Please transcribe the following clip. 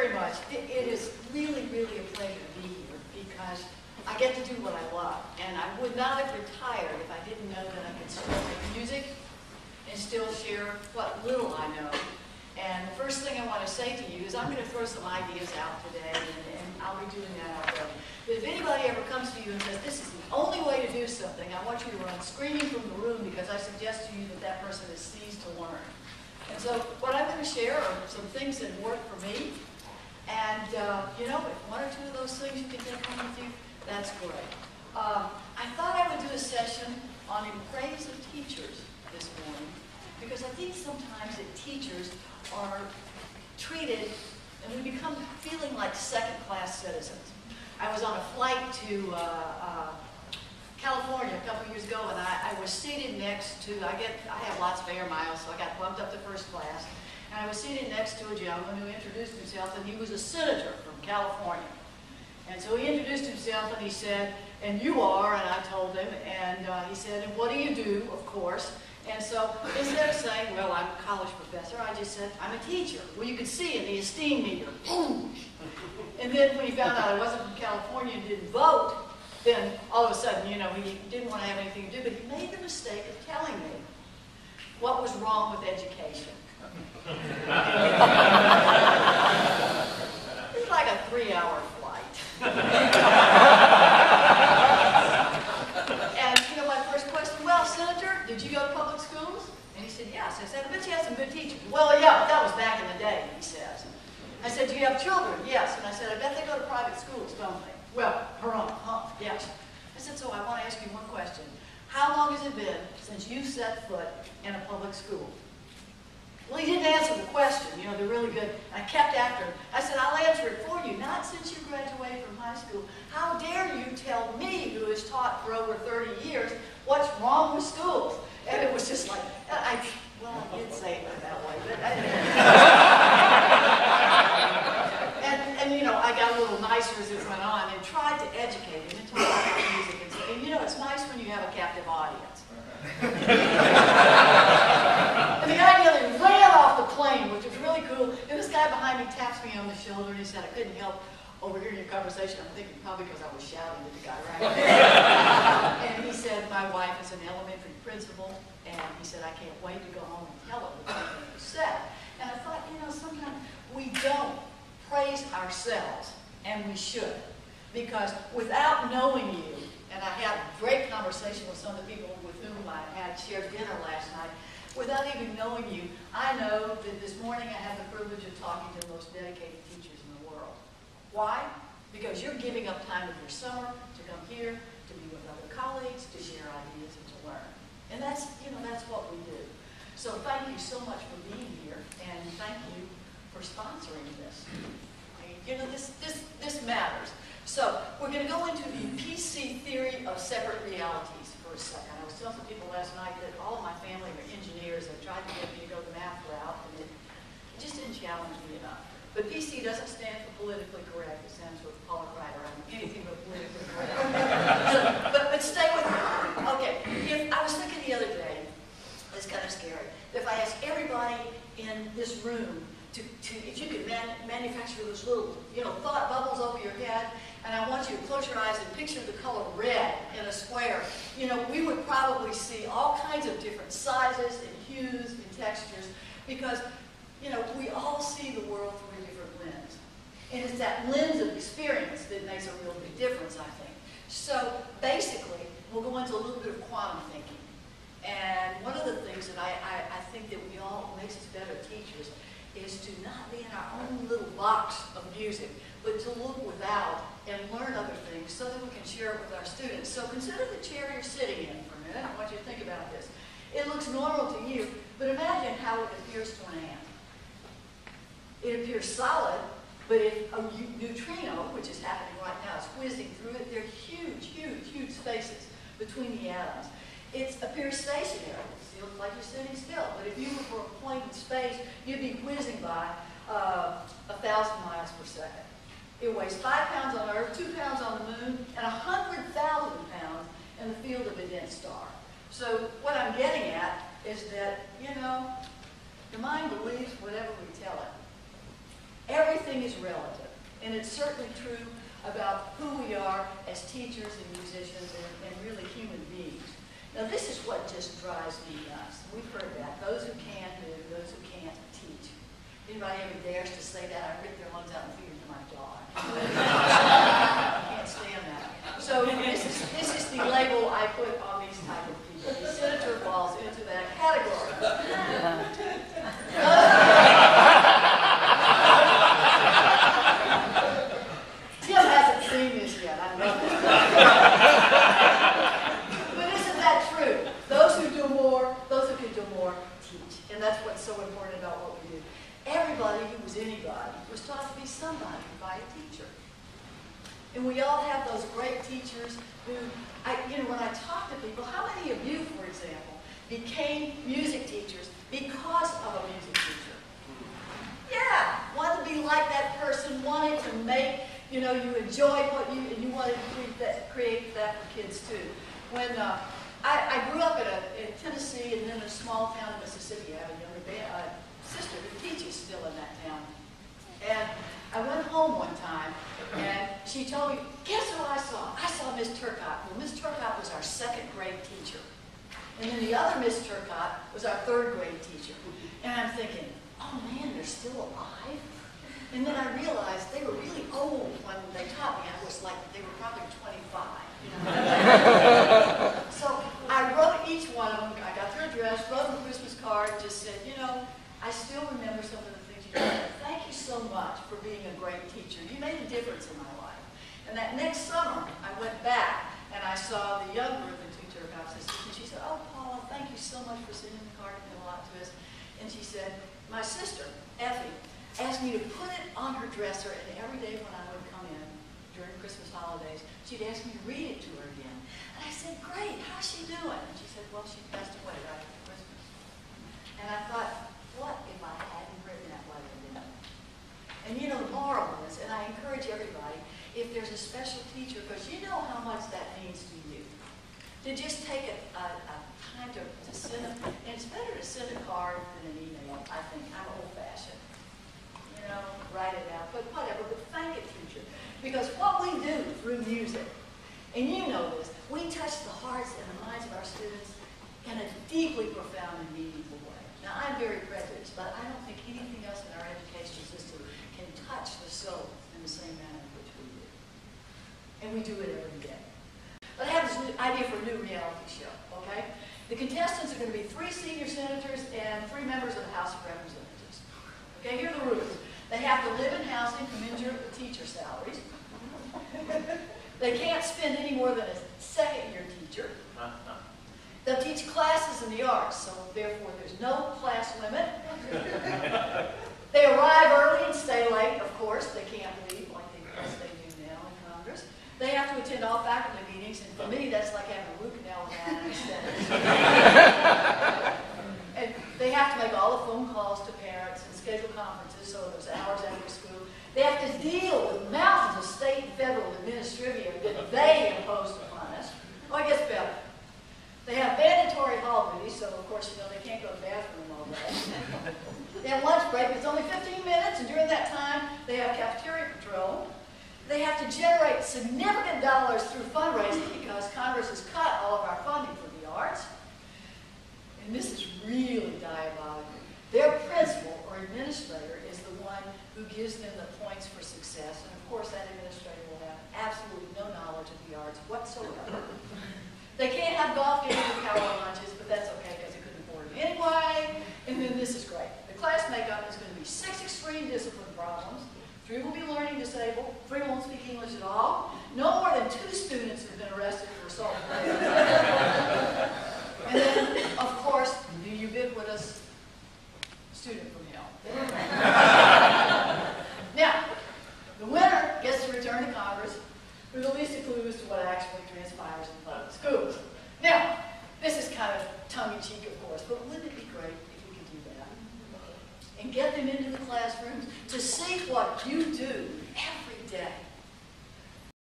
very much. It is really, really a pleasure to be here because I get to do what I love. And I would not have retired if I didn't know that I could still make music and still share what little I know. And the first thing I want to say to you is I'm going to throw some ideas out today, and I'll be doing that out there. But if anybody ever comes to you and says, this is the only way to do something, I want you to run screaming from the room because I suggest to you that that person is seized to learn. And so what I'm going to share are some things that work for me. And, you know, if one or two of those things you can take home with you, that's great. I thought I would do a session on in praise of teachers this morning because I think sometimes that teachers are treated, and we become feeling like second-class citizens. I was on a flight to California a couple years ago, and I was seated next to, I have lots of air miles, so I got bumped up to first class, and I was seated next to a gentleman who introduced himself, and he was a senator from California. And so he introduced himself, and he said, and you are, and I told him, and he said, and what do you do, of course? And so instead of saying, well, I'm a college professor, I just said, I'm a teacher. Well, you could see in the esteem meter, boom. And then when he found out I wasn't from California and didn't vote, then all of a sudden, you know, he didn't want to have anything to do, but he made the mistake of telling me what was wrong with education. It was like a 3-hour flight. And, you know, my first question, well, Senator, did you go to public schools? And he said, yes. I said, I bet you had some good teachers. Well, yeah, but that was back in the day, he says. I said, do you have children? Yes. And I said, I bet they go to private schools, don't they? Well, yes. I said, so I want to ask you one question. How long has it been since you set foot in a public school? Well, he didn't answer the question. You know, they're really good. I kept after him. I said, I'll answer it for you. Not since you graduated from high school. How dare you tell me, who has taught for over 30 years, what's wrong with schools? And it was just like, I did say it that way, but and you know, I got a little nicer as it went on and tried to educate him and talk about music. And you know, it's nice when you have a captive audience. And the guy nearly ran off the plane, which was really cool. And this guy behind me taps me on the shoulder and he said, I couldn't help overhearing your conversation. I'm thinking probably because I was shouting at the guy right there. And he said, my wife is an elementary principal. And he said, I can't wait to go home and tell her what you said. And I thought, you know, sometimes we don't praise ourselves, and we should. Because without knowing you, and I had a great conversation with some of the people with whom I had shared dinner last night, without even knowing you, I know that this morning I had the privilege of talking to the most dedicated teachers in the world. Why? Because you're giving up time of your summer to come here, to be with other colleagues, to share ideas, and to learn. And that's, you know, that's what we do. So thank you so much for being here, and thank you for sponsoring this. You know, this matters. So we're going to go into the PC theory of separate realities for a second. I was telling some people last night that all of my family are engineers. They tried to get me to go the math route, and it just didn't challenge me enough. But PC doesn't stand for politically correct. It stands for Paula Crider. I'm anything but politically correct. but stay with me. Okay, I was thinking the other day, it's kind of scary, that if I asked everybody in this room if you could manufacture those little, you know, thought bubbles over your head, and I want you to close your eyes and picture the color red in a square, you know, we would probably see all kinds of different sizes and hues and textures because, you know, we all see the world through a different lens. And it's that lens of experience that makes a real big difference, I think. So basically, we'll go into a little bit of quantum thinking. And one of the things that I think that we all makes us better teachers is to not be in our own little box of music, but to look without and learn other things so that we can share it with our students. So consider the chair you're sitting in for a minute. I want you to think about this. It looks normal to you, but imagine how it appears to an ant. It appears solid, but if a neutrino, which is happening right now, is whizzing through it, there are huge, huge, huge spaces between the atoms. It appears stationary. It feels like you're sitting still. But if you were for a point in space, you'd be whizzing by 1,000 miles per second. It weighs 5 pounds on Earth, 2 pounds on the moon, and 100,000 pounds in the field of a dense star. So what I'm getting at is that, you know, the mind believes whatever we tell it. Everything is relative, and it's certainly true about who we are as teachers and musicians and really human beings. Now this is what just drives me nuts. We've heard that. Those who can do, those who can't teach. Anybody ever dares to say that? I rip their lungs out and feed them to my dog. I can't stand that. So this is the label I put on these type of people. The senator falls into that category. Tim hasn't seen this yet. I love this. But isn't that true? Those who do more, those who can do more, teach. And that's what's so important about what we do. Everybody who was anybody was taught to be somebody by a teacher. And we all have those great teachers who, when I talk to people, how many of you, for example, became music teachers because of a music teacher? Yeah, wanted to be like that person, wanted to make, you enjoyed what and you wanted to create that for kids too. When I grew up in Tennessee and then in a small town in Mississippi. I have a younger sister who teaches still in that town. And I went home one time, and she told me, guess who I saw? I saw Miss Turcotte. Well, Miss Turcotte was our second grade teacher. And then the other Miss Turcotte was our third grade teacher. And I'm thinking, oh man, they're still alive? And then I realized they were really old when they taught me. I was like, they were probably 25. So I wrote each one of them. I got their address, wrote them a Christmas card, and just said, I still remember some of the things you did. Thank you so much for being a great teacher. You made a difference in my life. And that next summer, I went back and I saw the younger of the two Turcotte sisters, and she said, oh, Paula, thank you so much for sending the card. It meant a lot to us. And she said, my sister, Effie, asked me to put it on her dresser, and every day when I would come in during Christmas holidays, she'd ask me to read it to her again. And I said, great, how's she doing? And she said, well, she passed away right after Christmas. And I thought, what if I hadn't written that letter then? And the moral is, and I encourage everybody, if there's a special teacher, because you know how much that means to you, to just take a time to send it. And it's better to send a card than an email, I think. I'm old-fashioned. Write it out, but whatever, but thank a teacher. Because what we do through music, and you know this, we touch the hearts and the minds of our students in a deeply profound and meaningful way. Now, I'm very prejudiced, but I don't think anything else in our education system can touch the soul in the same manner in which we do. And we do it every day. But I have this idea for a new reality show, okay? The contestants are going to be 3 senior senators and 3 members of the House of Representatives. Okay, here are the rules. They have to live in housing commensurate with teacher salaries. They can't spend any more than a second-year teacher. They'll teach classes in the arts, so therefore there's no class limit. They arrive early and stay late, of course. They can't leave like they do now in Congress. They have to attend all faculty meetings, and for me, that's like having a root canal without anesthetic. And they have to make all the phone calls to parents and schedule conferences, so those hours after school. They have to deal with mountains of state and federal administrivia that they impose upon us. Oh, it gets better. They have mandatory hall duties, so of course, they can't go to the bathroom all day. They have lunch break, it's only 15 minutes, and during that time, they have cafeteria patrol. They have to generate significant dollars through fundraising because Congress has cut all of our funding for the arts. And this is really diabolical. Their principal